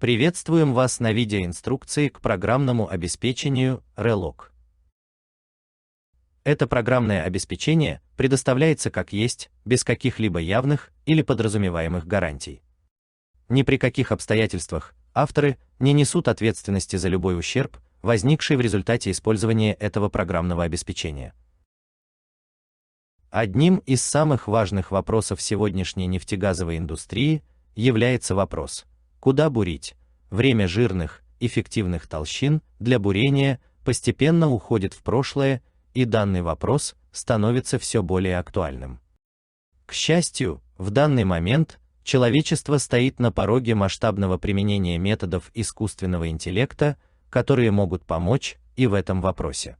Приветствуем вас на видеоинструкции к программному обеспечению ReLoc. Это программное обеспечение предоставляется как есть, без каких-либо явных или подразумеваемых гарантий. Ни при каких обстоятельствах авторы не несут ответственности за любой ущерб, возникший в результате использования этого программного обеспечения. Одним из самых важных вопросов сегодняшней нефтегазовой индустрии является вопрос: куда бурить? Время жирных, эффективных толщин для бурения постепенно уходит в прошлое, и данный вопрос становится все более актуальным. К счастью, в данный момент человечество стоит на пороге масштабного применения методов искусственного интеллекта, которые могут помочь и в этом вопросе.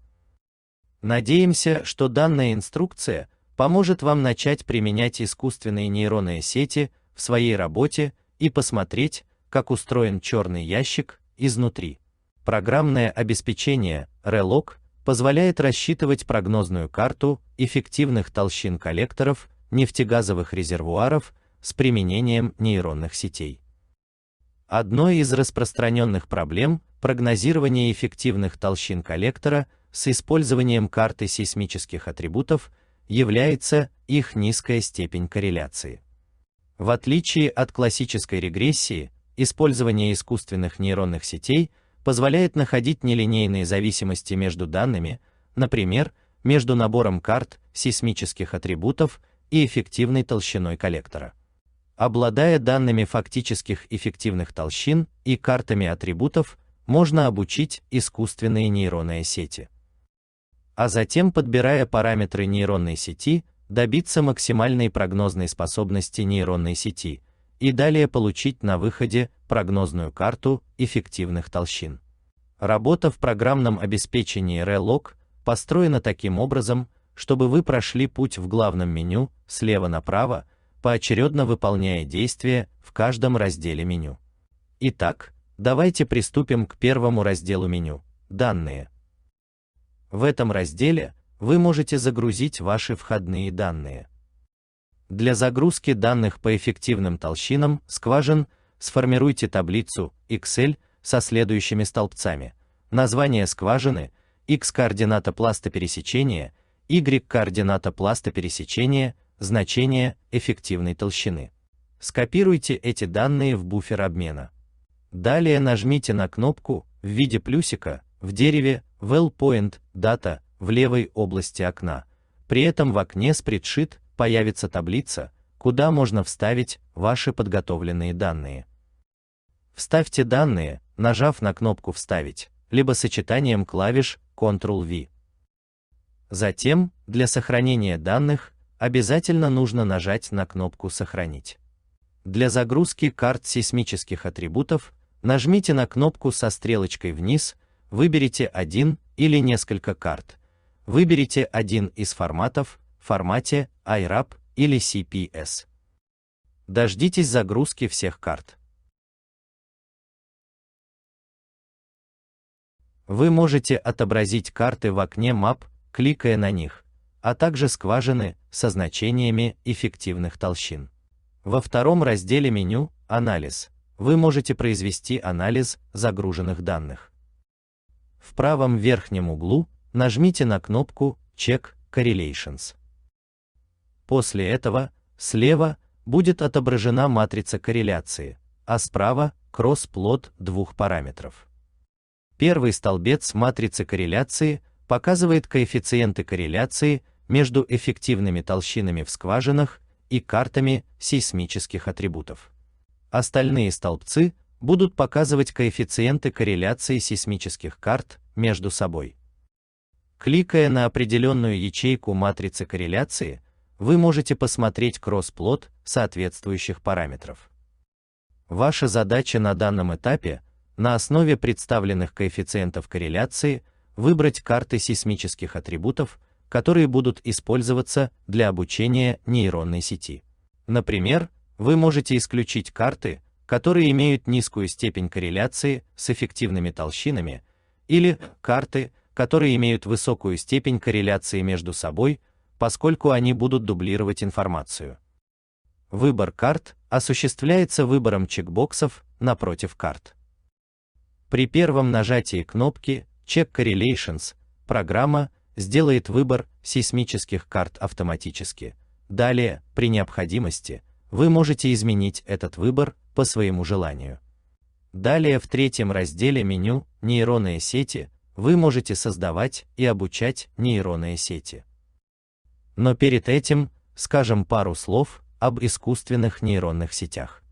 Надеемся, что данная инструкция поможет вам начать применять искусственные нейронные сети в своей работе и посмотреть, как устроен черный ящик изнутри. Программное обеспечение ReLoc позволяет рассчитывать прогнозную карту эффективных толщин коллекторов нефтегазовых резервуаров с применением нейронных сетей. Одной из распространенных проблем прогнозирования эффективных толщин коллектора с использованием карты сейсмических атрибутов является их низкая степень корреляции. В отличие от классической регрессии, использование искусственных нейронных сетей позволяет находить нелинейные зависимости между данными, например, между набором карт сейсмических атрибутов и эффективной толщиной коллектора. Обладая данными фактических эффективных толщин и картами атрибутов, можно обучить искусственные нейронные сети. А затем, подбирая параметры нейронной сети, добиться максимальной прогнозной способности нейронной сети и далее получить на выходе прогнозную карту эффективных толщин. Работа в программном обеспечении ReLoc построена таким образом, чтобы вы прошли путь в главном меню слева направо, поочередно выполняя действия в каждом разделе меню. Итак, давайте приступим к первому разделу меню – «Данные». В этом разделе вы можете загрузить ваши входные данные. Для загрузки данных по эффективным толщинам скважин сформируйте таблицу Excel со следующими столбцами: название скважины, x-координата пласта пересечения, y-координата пласта пересечения, значение эффективной толщины. Скопируйте эти данные в буфер обмена. Далее нажмите на кнопку в виде плюсика в дереве Wellpoint Data в левой области окна. При этом в окне Spreadsheet появится таблица, куда можно вставить ваши подготовленные данные. Вставьте данные, нажав на кнопку «Вставить», либо сочетанием клавиш Ctrl-V. Затем, для сохранения данных, обязательно нужно нажать на кнопку «Сохранить». Для загрузки карт сейсмических атрибутов нажмите на кнопку со стрелочкой вниз, выберите один или несколько карт. Выберите один из форматов в формате IRAP или CPS. Дождитесь загрузки всех карт. Вы можете отобразить карты в окне Map, кликая на них, а также скважины со значениями эффективных толщин. Во втором разделе меню «Анализ» вы можете произвести анализ загруженных данных. В правом верхнем углу нажмите на кнопку Check Correlations. После этого слева будет отображена матрица корреляции, а справа кросс-плот двух параметров. Первый столбец матрицы корреляции показывает коэффициенты корреляции между эффективными толщинами в скважинах и картами сейсмических атрибутов. Остальные столбцы будут показывать коэффициенты корреляции сейсмических карт между собой. Кликая на определенную ячейку матрицы корреляции, вы можете посмотреть кросс-плот соответствующих параметров. Ваша задача на данном этапе на основе представленных коэффициентов корреляции выбрать карты сейсмических атрибутов, которые будут использоваться для обучения нейронной сети. Например, вы можете исключить карты, которые имеют низкую степень корреляции с эффективными толщинами, или карты, которые имеют высокую степень корреляции между собой, поскольку они будут дублировать информацию. Выбор карт осуществляется выбором чекбоксов напротив карт. При первом нажатии кнопки Check Correlations программа сделает выбор сейсмических карт автоматически. Далее, при необходимости, вы можете изменить этот выбор по своему желанию. Далее в третьем разделе меню «Нейронные сети» вы можете создавать и обучать нейронные сети. Но перед этим скажем пару слов об искусственных нейронных сетях.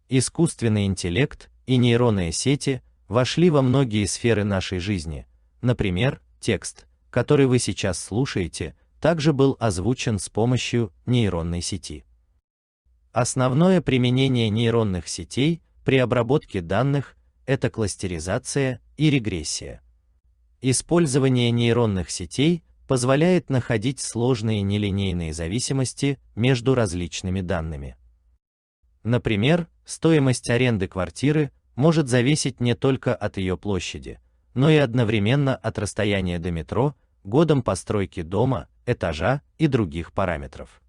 Искусственный интеллект и нейронные сети вошли во многие сферы нашей жизни. Например, текст, который вы сейчас слушаете, также был озвучен с помощью нейронной сети. Основное применение нейронных сетей при обработке данных – это кластеризация и регрессия. Использование нейронных сетей позволяет находить сложные нелинейные зависимости между различными данными. Например, стоимость аренды квартиры может зависеть не только от ее площади, но и одновременно от расстояния до метро, годом постройки дома, этажа и других параметров.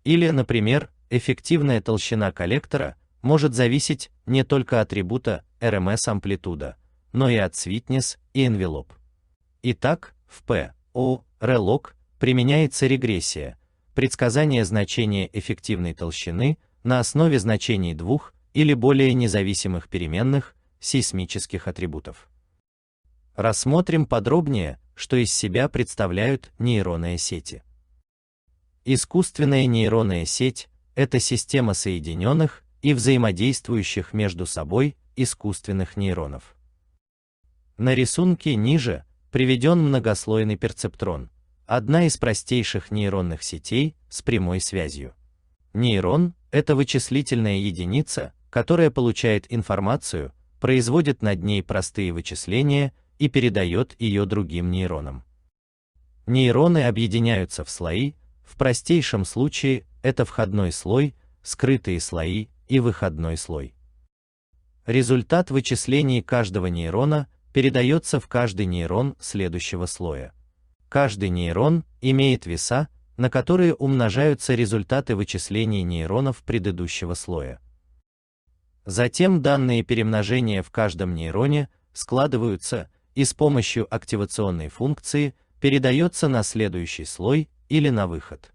Или, например, эффективная толщина коллектора может зависеть не только от атрибута RMS амплитуда, но и от sweetness и envelope. Итак, в PO/ReLog применяется регрессия, предсказание значения эффективной толщины на основе значений двух или более независимых переменных сейсмических атрибутов. Рассмотрим подробнее, что из себя представляют нейронные сети. Искусственная нейронная сеть – это система соединенных и взаимодействующих между собой искусственных нейронов. На рисунке ниже приведен многослойный перцептрон, одна из простейших нейронных сетей с прямой связью. Нейрон – это вычислительная единица, которая получает информацию, производит над ней простые вычисления и передает ее другим нейронам. Нейроны объединяются в слои, в простейшем случае это входной слой, скрытые слои и выходной слой. Результат вычислений каждого нейрона передается в каждый нейрон следующего слоя. Каждый нейрон имеет веса, на которые умножаются результаты вычислений нейронов предыдущего слоя. Затем данные перемножения в каждом нейроне складываются и с помощью активационной функции передается на следующий слой или на выход.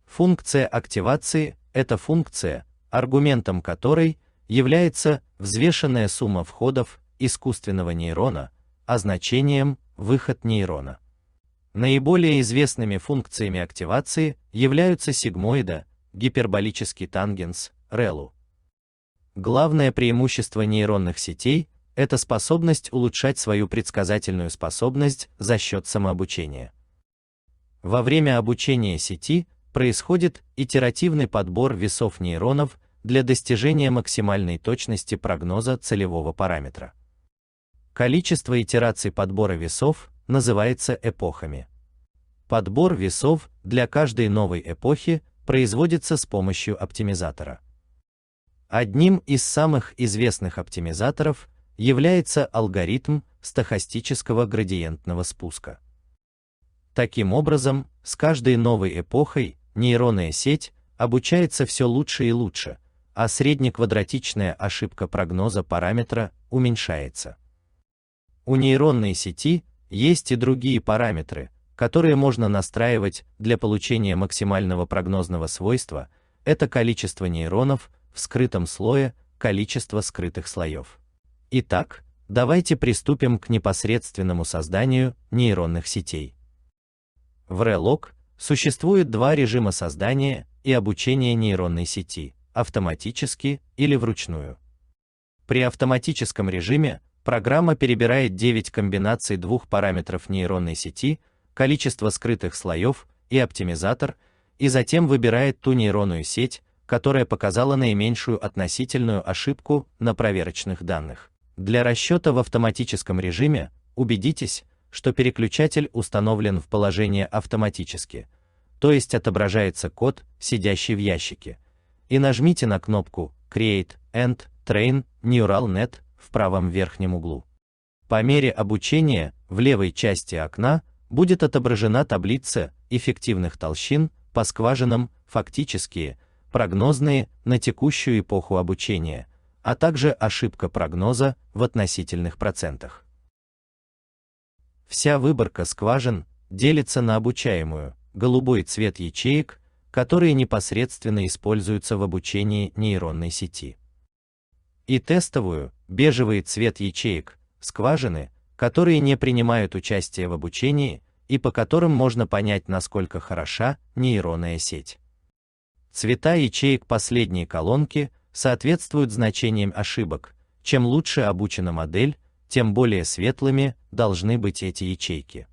Функция активации – это функция, аргументом которой является взвешенная сумма входов искусственного нейрона, а значением – выход нейрона. Наиболее известными функциями активации являются сигмоида, гиперболический тангенс, ReLU. Главное преимущество нейронных сетей – это способность улучшать свою предсказательную способность за счет самообучения. Во время обучения сети происходит итеративный подбор весов нейронов для достижения максимальной точности прогноза целевого параметра. Количество итераций подбора весов называется эпохами. Подбор весов для каждой новой эпохи производится с помощью оптимизатора. Одним из самых известных оптимизаторов является алгоритм стохастического градиентного спуска. Таким образом, с каждой новой эпохой нейронная сеть обучается все лучше и лучше, а среднеквадратичная ошибка прогноза параметра уменьшается. У нейронной сети есть и другие параметры, которые можно настраивать для получения максимального прогнозного свойства – это количество нейронов в скрытом слое, количество скрытых слоев. Итак, давайте приступим к непосредственному созданию нейронных сетей. В ReLog существует два режима создания и обучения нейронной сети – автоматически или вручную. При автоматическом режиме программа перебирает 9 комбинаций двух параметров нейронной сети, количество скрытых слоев и оптимизатор, и затем выбирает ту нейронную сеть, которая показала наименьшую относительную ошибку на проверочных данных. Для расчета в автоматическом режиме убедитесь, что переключатель установлен в положение автоматически, то есть отображается код, сидящий в ящике, и нажмите на кнопку Create and Train Neural Net в правом верхнем углу. По мере обучения в левой части окна будет отображена таблица эффективных толщин по скважинам, фактические, прогнозные на текущую эпоху обучения, а также ошибка прогноза в относительных процентах. Вся выборка скважин делится на обучаемую, голубой цвет ячеек, которые непосредственно используются в обучении нейронной сети, и тестовую, бежевый цвет ячеек, скважины, которые не принимают участие в обучении и по которым можно понять, насколько хороша нейронная сеть. Цвета ячеек последней колонки соответствуют значениям ошибок. Чем лучше обучена модель, тем более светлыми должны быть эти ячейки.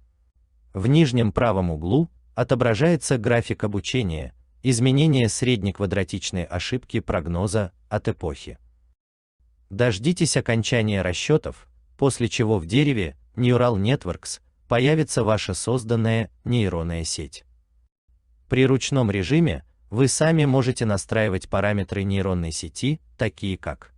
В нижнем правом углу отображается график обучения, изменение среднеквадратичной ошибки прогноза от эпохи. Дождитесь окончания расчетов, после чего в дереве Neural Networks появится ваша созданная нейронная сеть. При ручном режиме вы сами можете настраивать параметры нейронной сети, такие как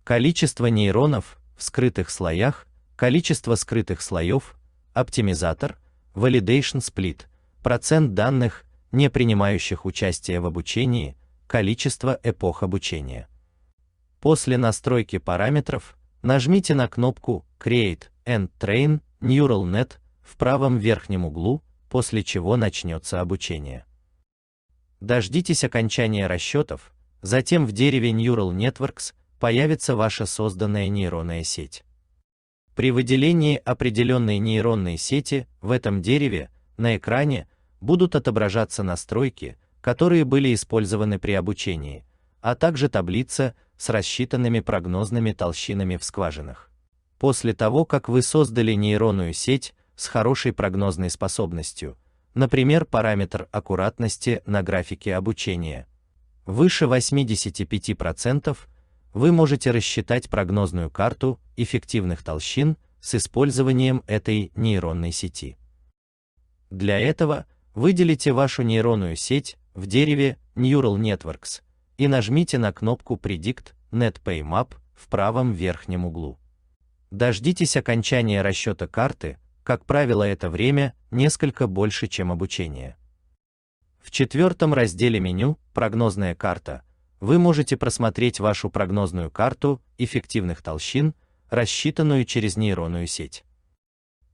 количество нейронов в скрытых слоях, количество скрытых слоев, оптимизатор, validation split, процент данных, не принимающих участие в обучении, количество эпох обучения. После настройки параметров нажмите на кнопку Create and Train Neural Net в правом верхнем углу, после чего начнется обучение. Дождитесь окончания расчетов, затем в дереве Neural Networks появится ваша созданная нейронная сеть. При выделении определенной нейронной сети в этом дереве на экране будут отображаться настройки, которые были использованы при обучении, а также таблица с рассчитанными прогнозными толщинами в скважинах. После того, как вы создали нейронную сеть с хорошей прогнозной способностью, например, параметр аккуратности на графике обучения выше 85%, вы можете рассчитать прогнозную карту эффективных толщин с использованием этой нейронной сети. Для этого выделите вашу нейронную сеть в дереве Neural Networks и нажмите на кнопку Predict NetPayMap в правом верхнем углу. Дождитесь окончания расчета карты, как правило, это время несколько больше, чем обучение. В четвертом разделе меню «Прогнозная карта» вы можете просмотреть вашу прогнозную карту эффективных толщин, рассчитанную через нейронную сеть.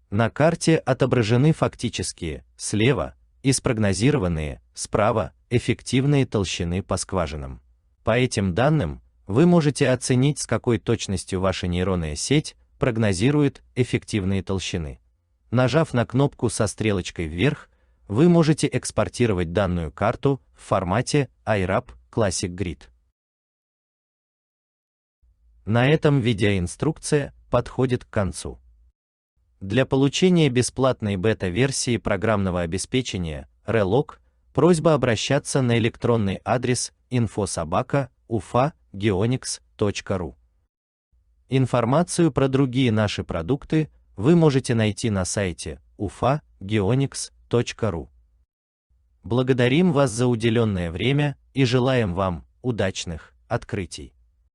На карте отображены фактические, слева, и спрогнозированные, справа, эффективные толщины по скважинам. По этим данным вы можете оценить, с какой точностью ваша нейронная сеть прогнозирует эффективные толщины. Нажав на кнопку со стрелочкой вверх, вы можете экспортировать данную карту в формате IRAP Classic Grid. На этом видеоинструкция подходит к концу. Для получения бесплатной бета-версии программного обеспечения ReLog просьба обращаться на электронный адрес info@ufa-geonix.ru. Информацию про другие наши продукты вы можете найти на сайте ufa-geonix.ru. Благодарим вас за уделенное время и желаем вам удачных открытий.